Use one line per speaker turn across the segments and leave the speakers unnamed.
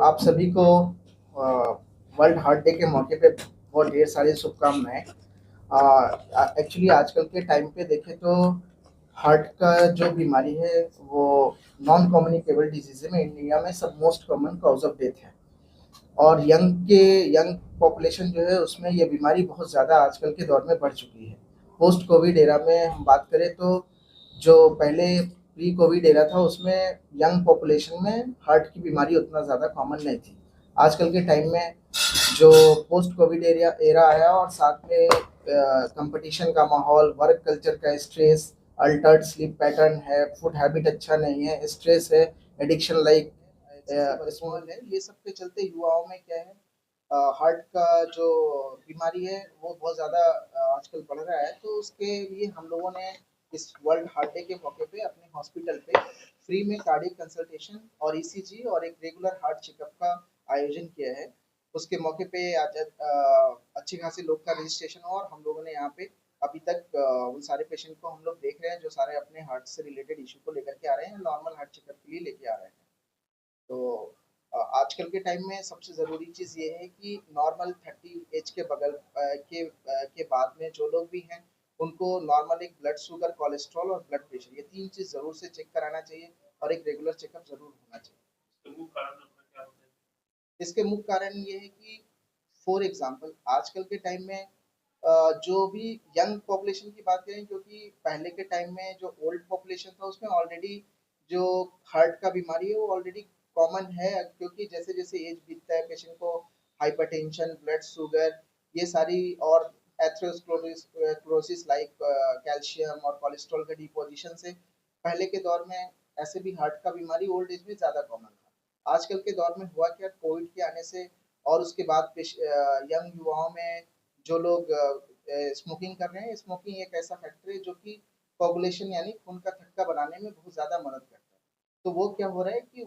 आप सभी को वर्ल्ड हार्ट डे के मौके पे बहुत ढेर सारी शुभकामनाएं। एक्चुअली आजकल के टाइम पे देखें तो हार्ट का जो बीमारी है वो नॉन कम्युनिकेबल डिजीज है। में इंडिया में सब most common cause of death है और यंग पॉपुलेशन जो है उसमें ये बीमारी बहुत ज़्यादा आजकल के दौर में बढ़ चुकी है। पोस्ट कोविड एरा में हम बात करें तो जो पहले प्री कोविड एरा था उसमें यंग पॉपुलेशन में हार्ट की बीमारी उतना ज़्यादा कॉमन नहीं थी। आजकल के टाइम में जो पोस्ट कोविड एरिया एरा आया और साथ में कंपटीशन का माहौल, वर्क कल्चर का स्ट्रेस, अल्टर्ड स्लीप पैटर्न है, फूड हैबिट अच्छा नहीं है, स्ट्रेस है, एडिक्शन लाइक स्मॉल है, ये सब के चलते युवाओं में क्या है, हार्ट का जो बीमारी है वो बहुत ज़्यादा आजकल बढ़ रहा है। तो उसके लिए हम लोगों ने इस वर्ल्ड हार्ट डे के मौके पे अपने हॉस्पिटल पे फ्री में कार्डियक कंसल्टेशन और ईसीजी और एक रेगुलर हार्ट चेकअप का आयोजन किया है। उसके मौके पे आज अच्छे खासे लोग का रजिस्ट्रेशन हुआ और हम लोगों ने यहाँ पे अभी तक उन सारे पेशेंट को हम लोग देख रहे हैं जो सारे अपने हार्ट से रिलेटेड इशू को लेकर के आ रहे हैं, नॉर्मल हार्ट चेकअप के लिए लेके आ रहे हैं। तो आजकल के टाइम में सबसे ज़रूरी चीज़ ये है कि नॉर्मल 30 एज के के बाद में जो लोग भी हैं उनको नॉर्मल एक ब्लड शुगर, कोलेस्ट्रॉल और ब्लड प्रेशर, ये तीन चीज़ ज़रूर से चेक कराना चाहिए और एक रेगुलर चेकअप ज़रूर होना चाहिए। इसके मुख्य कारण ये है कि फॉर एग्जांपल आजकल के टाइम में जो भी यंग पॉपुलेशन की बात करें, क्योंकि पहले के टाइम में जो ओल्ड पॉपुलेशन था उसमें ऑलरेडी जो हार्ट का बीमारी है वो ऑलरेडी कॉमन है, क्योंकि जैसे जैसे एज बीतता है पेशेंट को हाइपरटेंशन, ब्लड शुगर, ये सारी और एथेरोस्क्लेरोसिस लाइक कैल्शियम और कोलेस्ट्रॉल का डिपोजिशन से पहले के दौर में ऐसे भी हार्ट का बीमारी ओल्ड एज में ज़्यादा कॉमन था। आजकल के दौर में हुआ क्या, कोविड के आने से और उसके बाद यंग युवाओं में जो लोग स्मोकिंग कर रहे हैं, स्मोकिंग एक ऐसा फैक्टर है जो कि कोगुलेशन यानी खून का थक्का बनाने में बहुत ज़्यादा मदद करता है। तो वो क्या हो रहा है कि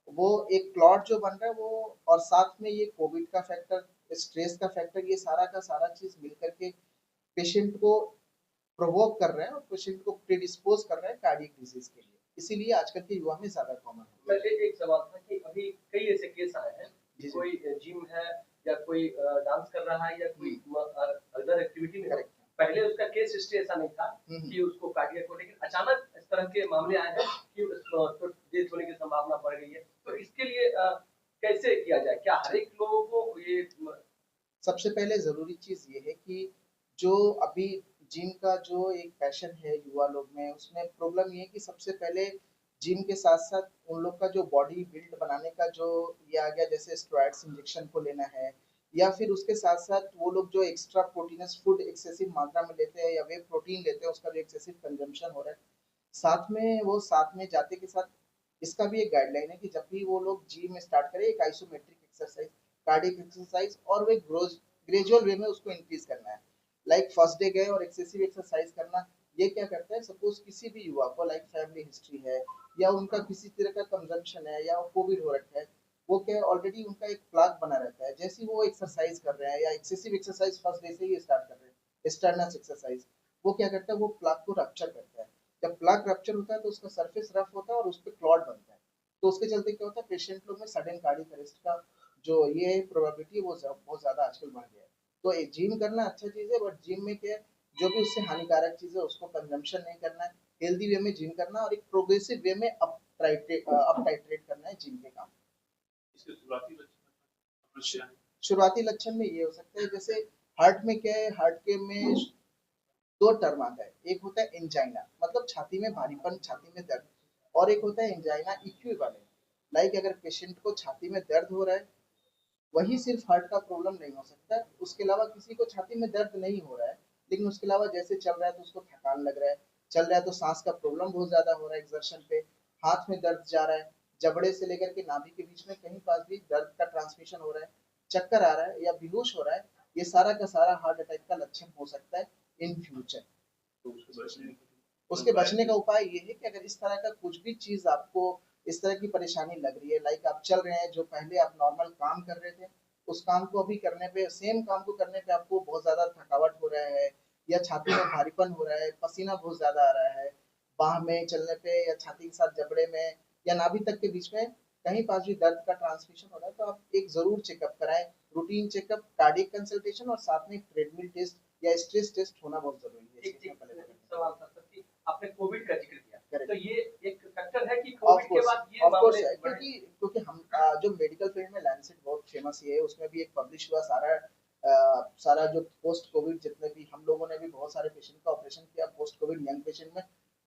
वो एक क्लॉट जो बन रहा है वो, और साथ में ये कोविड का फैक्टर, स्ट्रेस का फैक्टर, ये सारा का सारा चीज़ मिल करके पेशेंट को प्रोवोक कर रहे हैं और पेशेंट को प्रीडिस्पोज कर रहे हैं कार्डियक डिजीज के लिए। इसीलिए आजकल के युवा में ज़्यादा कॉमन है।
वैसे एक सवाल था कि अभी कई ऐसे केस आए हैं कि कोई जिम है या कोई डांस कर रहा है या कोई अदर एक्टिविटी में, पहले उसका केस हिस्ट्री ऐसा नहीं था कि उसको कार्डियक हो, लेकिन अचानक इस तरह के मामले आए हैं कि तो डेथ होने की संभावना बढ़ गई है। तो इसके लिए कैसे किया जाए? क्या हर एक लोगों को ये
सबसे पहले ज़रूरी चीज़ ये है कि जो अभी जिम का जो एक पैशन है युवा लोग में, उसमें प्रॉब्लम ये है कि सबसे पहले जिम के साथ-साथ उन लोग का जो बॉडी बिल्ड बनाने का जो ये आ गया, जैसे स्टेरॉइड्स इंजेक्शन को लेना है, या फिर उसके साथ-साथ वो लोग जो एक्स्ट्रा प्रोटीनस फूड एक्सेसिव मात्रा में लेते हैं या वे प्रोटीन लेते हैं, उसका जो एक्सेसिव कंजम्पशन हो रहा है। साथ में जाते के साथ इसका भी एक गाइडलाइन है कि जब भी वो लोग जिम स्टार्ट करें, एक आइसोमेट्रिक एक्सरसाइज, कार्डियक एक्सरसाइज, और वे ग्रेजुअल वे में उसको इंक्रीज करना है। लाइक फर्स्ट डे गए और एक्सेसिव एक्सरसाइज करना, ये क्या करता है, सपोज किसी भी युवा को लाइक फैमिली हिस्ट्री है या उनका किसी तरह का कंजम्पशन है या कोविड हो रखा है, वो क्या ऑलरेडी उनका एक प्लाग बना रहता है। जैसे ही वो एक्सरसाइज कर रहे हैं या एक्सेसिव एक्सरसाइज फर्स्ट डे से ही स्टार्ट कर रहे हैं, स्टर्नस एक्सरसाइज, वो क्या करता है, वो प्लाग को रप्चर करता है। जब प्लाग रप्चर होता है तो उसका सरफेस रफ होता है और उस पर क्लॉट बनता है। तो उसके चलते क्या होता है, पेशेंट लोग में सडन कार्डियक अरेस्ट का जो ये प्रोबेबिलिटी है वो बहुत ज़्यादा आजकल बढ़ गया है। तो जिम करना अच्छा चीज़ है, बट जिम में क्या है, जो भी उससे हानिकारक चीज़ है उसको कंजम्पशन नहीं करना है, हेल्दी वे में जिम करना और एक प्रोग्रेसिव वे में अप टाइट्रेट करना है जिम के काम। इसके शुरुआती लक्षण में ये हो सकता है, जैसे हार्ट में क्या है, हार्ट के में दो टर्म आता है, एक होता है एंजाइना मतलब छाती में भारीपन, छाती में दर्द, और एक होता है एंजाइना इक्विवेलेंट, लाइक अगर पेशेंट को छाती में दर्द हो रहा है, वही सिर्फ हार्ट का प्रॉब्लम नहीं हो सकता, उसके अलावा किसी को छाती में दर्द नहीं हो रहा है लेकिन उसके अलावा जैसे चल रहा है तो उसको थकान लग रहा है, चल रहा है तो सांस का प्रॉब्लम बहुत ज्यादा हो रहा है एक्सर्शन पे, हाथ में दर्द जा रहा है, जबड़े से लेकर के नाभि के बीच में कहीं पास भी दर्द का ट्रांसमिशन हो रहा है, चक्कर आ रहा है या बेहोश हो रहा है, ये सारा का सारा हार्ट अटैक का लक्षण हो सकता है इन फ्यूचर। तो उसके बचने का उपाय ये है कि अगर इस तरह का कुछ भी चीज आपको इस तरह की परेशानी लग रही है, लाइक आप चल रहे हैं, जो पहले आप नॉर्मल काम कर रहे थे उस काम को अभी करने पे, सेम काम को करने पे आपको बहुत ज्यादा थकावट हो रहा है या छाती में भारीपन हो रहा है, पसीना बहुत ज्यादा आ रहा है, बाह में चलने पे या छाती के साथ जबड़े में या नाभि तक के बीच में कहीं पास भी दर्द का ट्रांसमिशन हो रहा है तो आप एक जरूर चेकअप कराएं, रूटीन चेकअप, कार्डियक कंसल्टेशन और साथ में ट्रेडमिल टेस्ट या स्ट्रेस टेस्ट होना बहुत जरूरी है।
ठीक
इसमें
ठीक
पहले तो
सवाल था सर कि आपने कोविड का जिक्र किया,
करेक्ट।
तो ये एक फैक्टर है कि
ऑफ
कोविड के
कोर्स,
बाद ये
ऑफ कोर्स
मामले
है,
बढ़े।
क्योंकि क्योंकि हम जो मेडिकल फील्ड में लैंसेट बहुत फेमस ही है, उसमें भी एक पब्लिश हुआ सारा सारा जो पोस्ट कोविड जितने भी हम लोगों ने भी बहुत सारे पेशेंट का ऑपरेशन किया पोस्ट कोविड यंग पेशेंट में,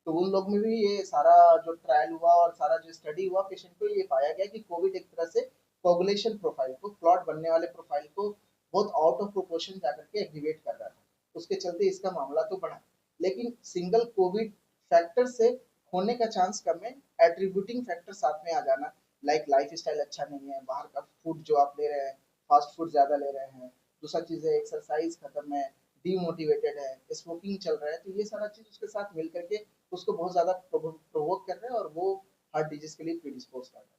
तो उन लोग में भी ये सारा जो ट्रायल हुआ और सारा जो स्टडी हुआ पेशेंट को ये पाया गया कि कोविड एक तरह से कोगुलेशन प्रोफाइल को, क्लॉट बनने वाले प्रोफाइल को बहुत आउट ऑफ प्रोपोर्शन जाकर के एक्टिवेट कर रहा था, उसके चलते इसका मामला तो बढ़ा, लेकिन सिंगल कोविड फैक्टर से होने का चांस कम है। एट्रीब्यूटिंग फैक्टर साथ में आ जाना, लाइक लाइफ स्टाइल अच्छा नहीं है, बाहर का फूड जो आप ले रहे हैं, फास्ट फूड ज़्यादा ले रहे हैं, दूसरा चीज़ है एक्सरसाइज खत्म है, डीमोटिवेटेड है, स्मोकिंग चल रहा है, तो ये सारा चीज़ उसके साथ मिल करके उसको बहुत ज़्यादा प्रोवोक कर रहे हैं और वो हार्ट डिजीज के लिए प्रीडिस्पोज कर रहे हैं।